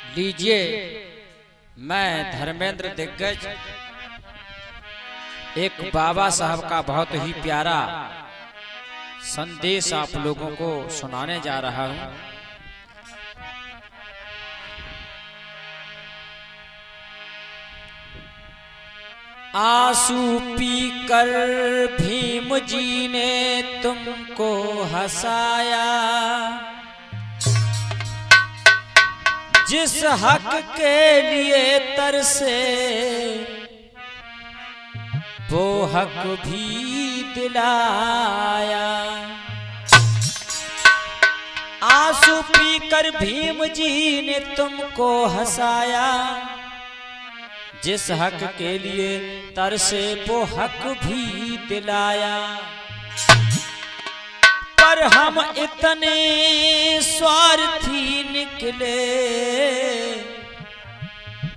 लीजिए, मैं धर्मेंद्र दिग्गज एक बाबा साहब का बहुत ही प्यारा संदेश आप लोगों को सुनाने जा रहा हूं। आंसू पीकर भीम जी ने तुमको हंसाया, जिस हक के लिए तरसे वो हक भी दिलाया। आंसू पीकर भीम जी ने तुमको हंसाया, जिस हक के लिए तरसे वो हक भी दिलाया। पर हम इतने स्वार्थी निकले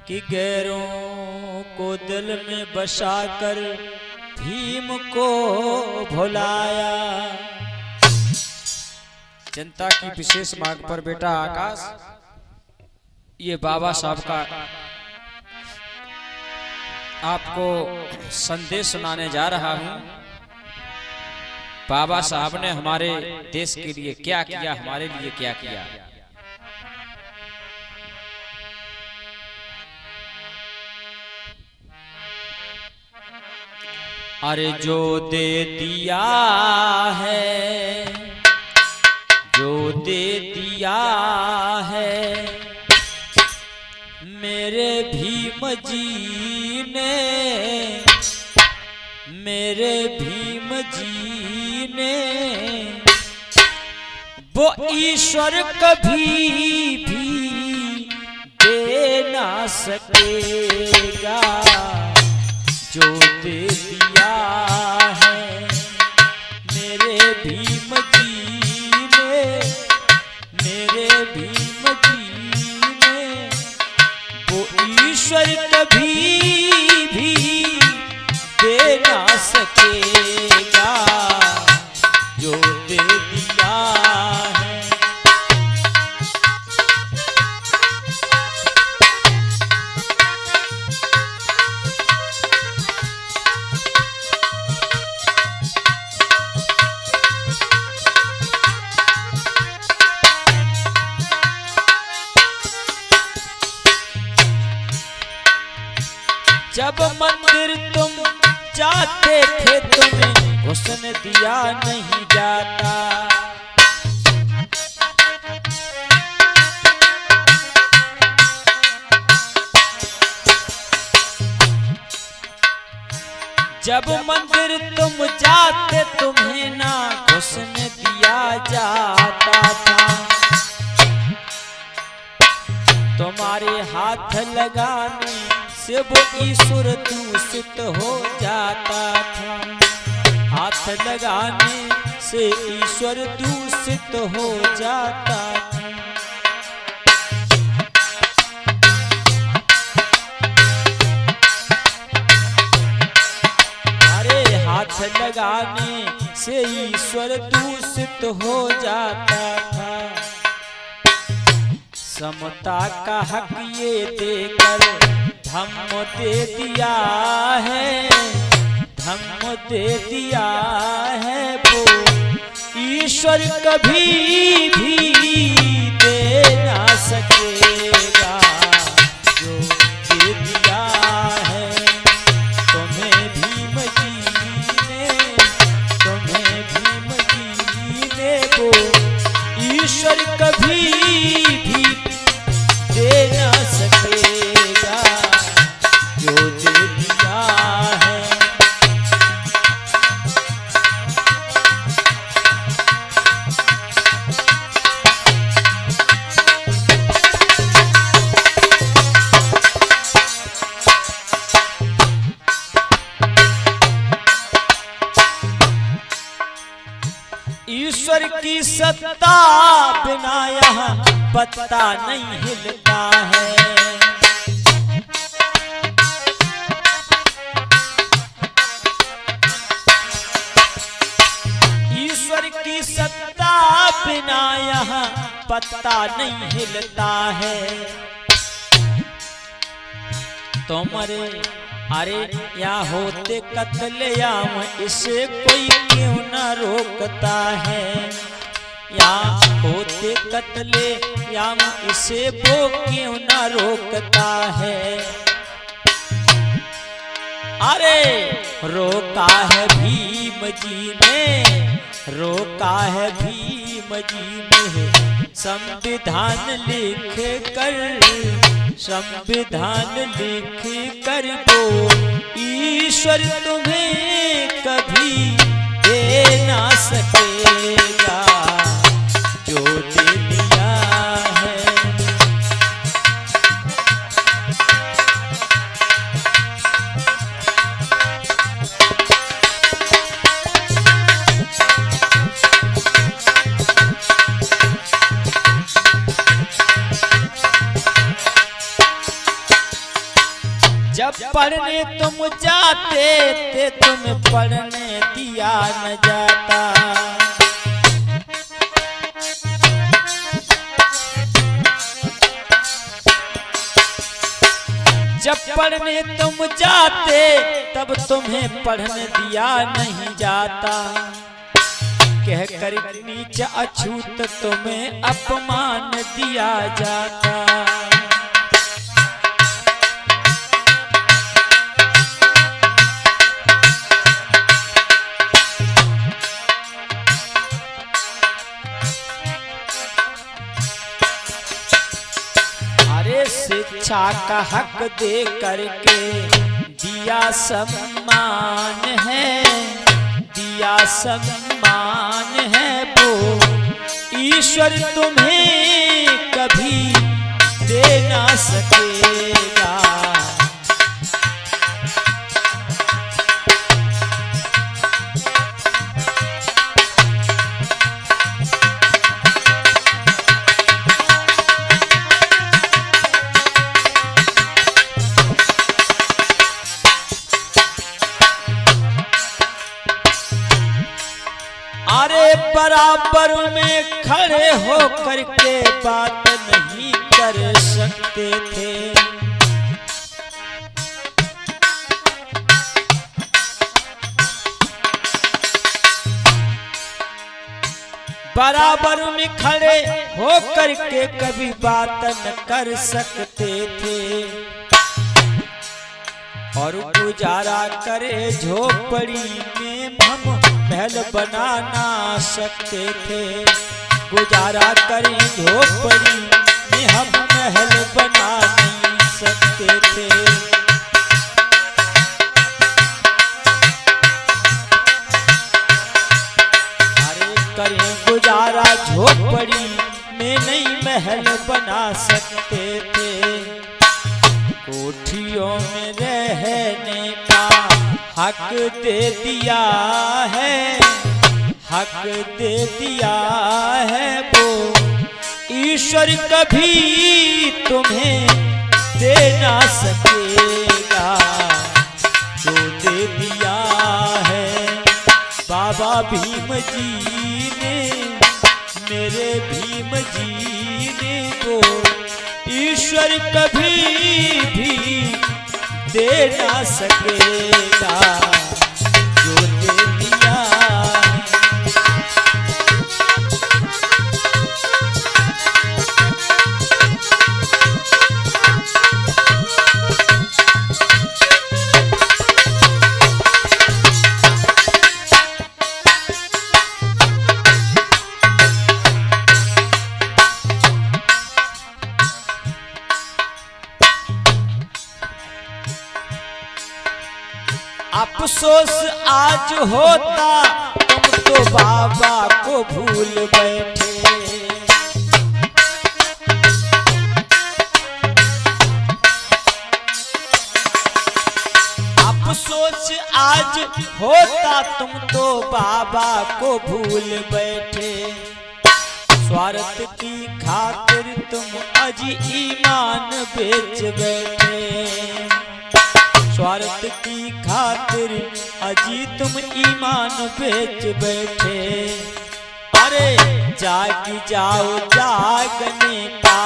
कि गैरों को दिल में बसाकर भीम को भुलाया। जनता की विशेष मांग पर बेटा आकाश ये बाबा साहब का आपको संदेश सुनाने जा रहा हूं। बाबा साहब ने हमारे देश के लिए क्या किया, हमारे लिए क्या किया। अरे जो दे दिया है, जो दे दिया है मेरे भीम जी ने, मेरे भीम जी ने, वो ईश्वर कभी भी दे ना सकेगा। जो दे दिया है मेरे भीम जी ने, मेरे भीम जी ने, वो ईश्वर कभी भी दे ना सकेगा। जो दे दिया है। जब मंदिर तुम जाते थे तुम्हें हुस्न दिया नहीं जाता। जब मंदिर तुम जाते तुम्हें ना हुस्न दिया जाता था। तुम्हारे हाथ लगाने से वो ईश्वर दूषित हो जाता था। हाथ लगाने से ईश्वर दूषित हो जाता था। अरे हाथ लगाने से ईश्वर दूषित हो जाता था। समता का हक ये देकर धम्म दे दिया है, धम्म दे दिया है वो ईश्वर कभी भी दे ना सकेगा। जो दे दिया है तुम्हें भीम जी ने, तुम्हें भीम जी ने, वो ईश्वर कभी भी दे ना सकेगा। जो दे दिया है। ईश्वर की सत्ता बिना यहाँ पत्ता नहीं हिलता है। ईश्वर की सत्ता बिना यहाँ पत्ता नहीं हिलता है। तुम्हारे अरे या होते कत्लेआम इसे कोई क्यों न रोकता है, या होते कत्लेआम इसे वो क्यों न रोकता है। अरे रोका है भीम जी ने, रोका है भीम जी ने, संविधान लिख कर, संविधान लिख कर वो ईश्वर तुम्हें कभी दे ना सकेगा जो दे दिया है। जब पढ़ने तुम जाते थे तुम्हें पढ़ने दिया न जाता, जब पढ़ने तुम जाते तब तुम्हें पढ़ने दिया नहीं जाता। कह कर नीच अछूत तुम्हें अपमान दिया जाता। शिक्षा का हक दे करके दिया सम्मान है, दिया सम्मान है वो ईश्वर तुम्हें कभी दे ना सकेगा। अरे बराबर में खड़े हो करके बात नहीं कर सकते थे, बराबर में खड़े हो करके कभी बात न कर सकते थे। और गुजारा करे झोपड़ी में हम महल बना ना सकते थे, गुजारा करें झोपड़ी में हम महल बना नहीं सकते थे। अरे करें गुजारा झोपड़ी में नहीं महल बना सकते थे। कोठियों में रहने का हक दे दिया है, हक दे दिया है वो ईश्वर कभी तुम्हें दे ना सकेगा जो दे दिया है। बाबा भीम जी ने, मेरे भीम जी ने वो ईश्वर कभी भी दे ना सकेगा जो दे दिया है। अफसोस आज होता तुम तो बाबा को भूल बैठे। अफसोस आज होता तुम तो बाबा को भूल बैठे। स्वार्थ की खातिर तुम आज ईमान बेच बैठे। स्वार्थ की खातिर अजी तुम ईमान बेच बैठे। अरे जाग जाओ, जागने का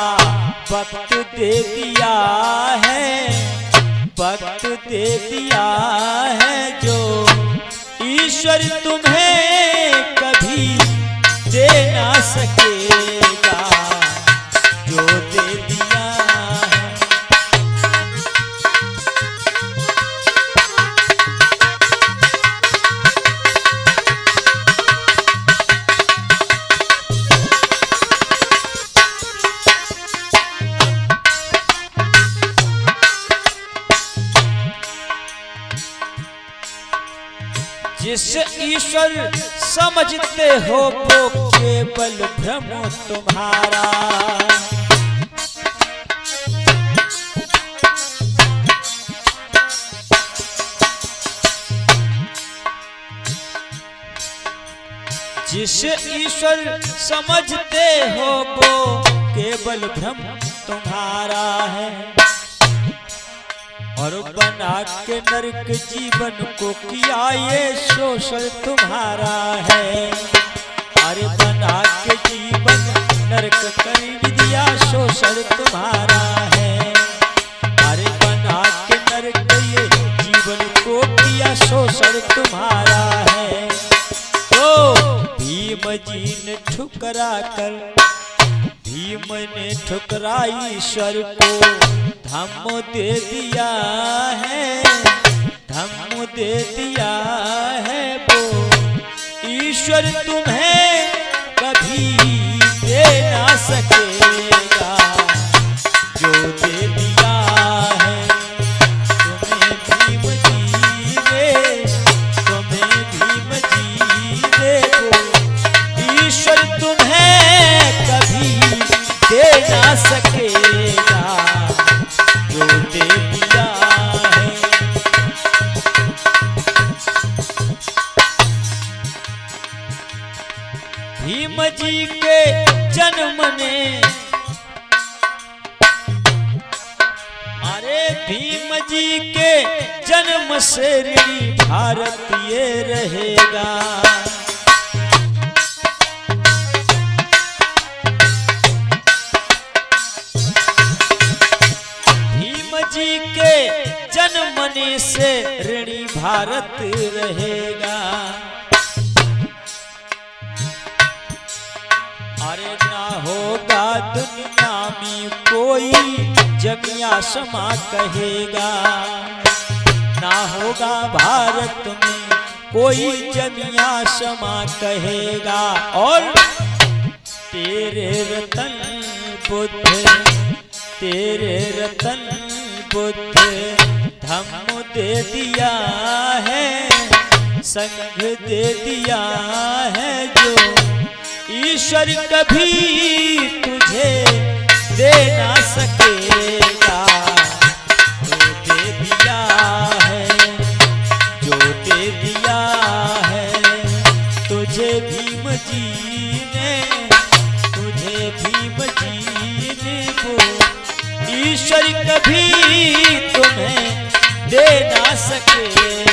वक्त दे दिया है, वक्त दे दिया है जो ईश्वर तुम्हें कभी दे ना सकेगा, जो दे दिया है। जिस ईश्वर समझते हो वो केवल भ्रम तुम्हारा, जिस ईश्वर समझते हो वो केवल भ्रम तुम्हारा है, और बना के नरक जीवन को किया ये शोषण तुम्हारा है। अरे बना के जीवन नरक कर दिया शोषण तुम्हारा है। अरे बना के नरक ये जीवन को किया शोषण तुम्हारा है। तो भीम जी ने ठुकरा कर, भीम ने ठुकराई ईश्वर को धम्म दे दिया है, धम्म दे दिया है वो ईश्वर तुम्हें कभी दे ना सकेगा, जो दे दिया है तुम्हें भीम जी ने, तुम्हें भीम जी ने वो ईश्वर तुम्हें कभी दे ना सकेगा, जो दे दिया है। भीम जी के जन्म ने, अरे भीम जी के जन्म से ऋणी भारत ये रहेगा। जी के जन्मने से ऋणी भारत रहेगा। अरे ना होगा दुनिया में कोई जमिया क्षमा कहेगा, ना होगा भारत में कोई जमिया क्षमा कहेगा। और तेरे रतन बुद्ध, तेरे रतन बुद्ध धम्म दे दिया है, संग दे दिया है, जो ईश्वर कभी तुझे दे ना सकेगा, जो दे दिया है, जो दे दिया है तुझे भीम जी ने, तुझे भीम जी ने वो ईश्वर कभी तुम्हें दे ना सके।